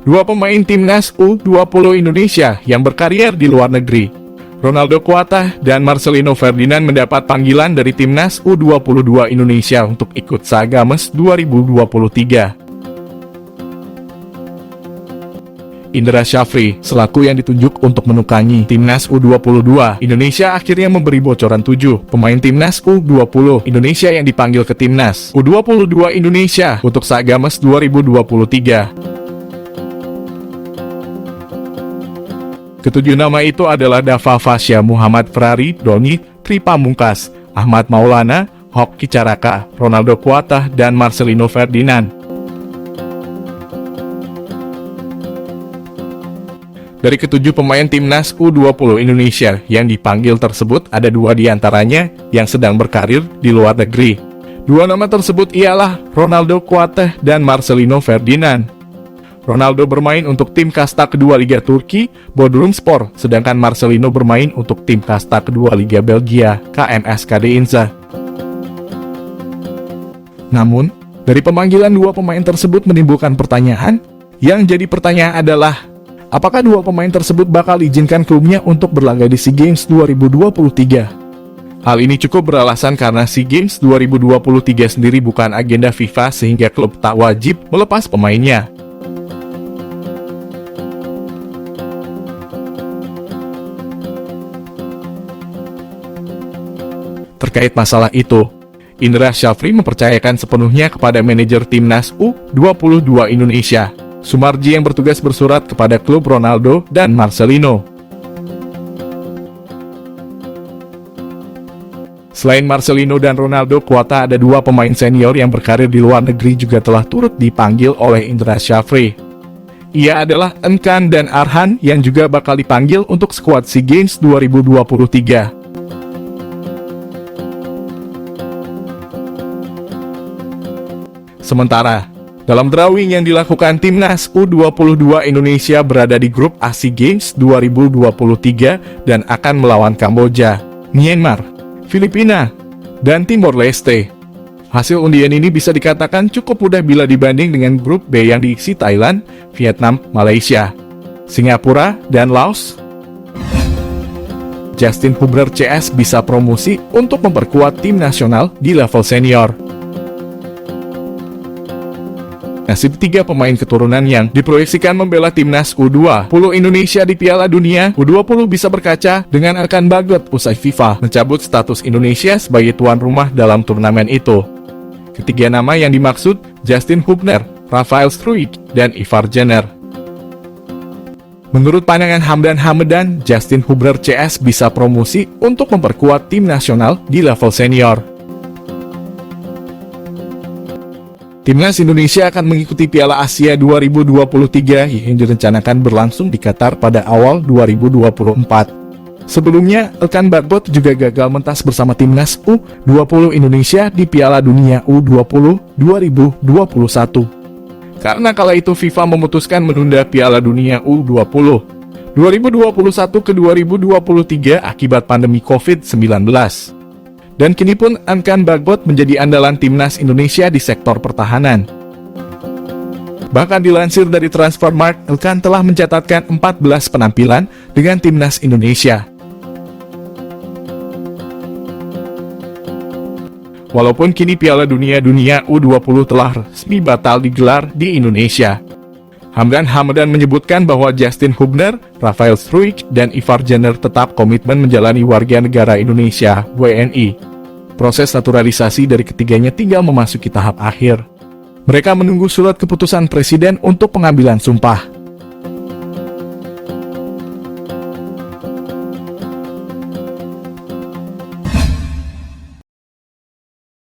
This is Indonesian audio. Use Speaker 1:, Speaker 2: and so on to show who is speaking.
Speaker 1: Dua pemain timnas U20 Indonesia yang berkarier di luar negeri, Ronaldo Kuatah dan Marcelino Ferdinand, mendapat panggilan dari timnas U22 Indonesia untuk ikut Sagames 2023. Indra Syafri, selaku yang ditunjuk untuk menukangi timnas U22 Indonesia, akhirnya memberi bocoran 7 pemain timnas U20 Indonesia yang dipanggil ke timnas U22 Indonesia untuk Sagames 2023. Ketujuh nama itu adalah Dava Fasya, Muhammad Ferrari, Doni Tri Pamungkas, Ahmad Maulana, Hoki Caraka, Ronaldo Kuatah, dan Marcelino Ferdinand. Dari ketujuh pemain timnas U20 Indonesia yang dipanggil tersebut, ada 2 diantaranya yang sedang berkarir di luar negeri. 2 nama tersebut ialah Ronaldo Kuatah dan Marcelino Ferdinand. Ronaldo bermain untuk tim kasta kedua Liga Turki, Bodrumspor, sedangkan Marcelino bermain untuk tim kasta kedua Liga Belgia, KMS Kadeinza. Namun, dari pemanggilan 2 pemain tersebut menimbulkan pertanyaan. Yang jadi pertanyaan adalah, apakah 2 pemain tersebut bakal izinkan klubnya untuk berlaga di SEA Games 2023? Hal ini cukup beralasan karena SEA Games 2023 sendiri bukan agenda FIFA, sehingga klub tak wajib melepas pemainnya. Terkait masalah itu, Indra Syafri mempercayakan sepenuhnya kepada manajer timnas U22 Indonesia, Sumarji, yang bertugas bersurat kepada klub Ronaldo dan Marcelino. Selain Marcelino dan Ronaldo Kuatah, ada 2 pemain senior yang berkarir di luar negeri juga telah turut dipanggil oleh Indra Syafri. Ia adalah Enkan dan Arhan yang juga bakal dipanggil untuk skuad SEA Games 2023. Sementara, dalam drawing yang dilakukan timnas U22 Indonesia berada di grup A SEA Games 2023 dan akan melawan Kamboja, Myanmar, Filipina, dan Timor Leste. Hasil undian ini bisa dikatakan cukup mudah bila dibanding dengan grup B yang diisi Thailand, Vietnam, Malaysia, Singapura, dan Laos. Justin Hubner CS bisa promosi untuk memperkuat tim nasional di level senior. Nasib 3 pemain keturunan yang diproyeksikan membela timnas U20 Indonesia di Piala Dunia U20 bisa berkaca dengan Erkan Bagot usai FIFA mencabut status Indonesia sebagai tuan rumah dalam turnamen itu. Ketiga nama yang dimaksud Justin Hubner, Rafael Struijk, dan Ivar Jenner. Menurut pandangan Hamdan Hamedan, Justin Hubner CS bisa promosi untuk memperkuat tim nasional di level senior. Timnas Indonesia akan mengikuti Piala Asia 2023 yang direncanakan berlangsung di Qatar pada awal 2024. Sebelumnya, Erkan Bagot juga gagal mentas bersama timnas U20 Indonesia di Piala Dunia U20 2021. Karena kala itu FIFA memutuskan menunda Piala Dunia U20 2021 ke 2023 akibat pandemi COVID-19. Dan kini pun Erkan Bagot menjadi andalan timnas Indonesia di sektor pertahanan. Bahkan dilansir dari Transfermarkt, Erkan telah mencatatkan 14 penampilan dengan timnas Indonesia. Walaupun kini Piala Dunia U20 telah resmi batal digelar di Indonesia. Hamdan Hamedan menyebutkan bahwa Justin Hubner, Rafael Struijk, dan Ivar Jenner tetap komitmen menjalani warga negara Indonesia (WNI). Proses naturalisasi dari ketiganya tinggal memasuki tahap akhir. Mereka menunggu surat keputusan Presiden untuk pengambilan sumpah.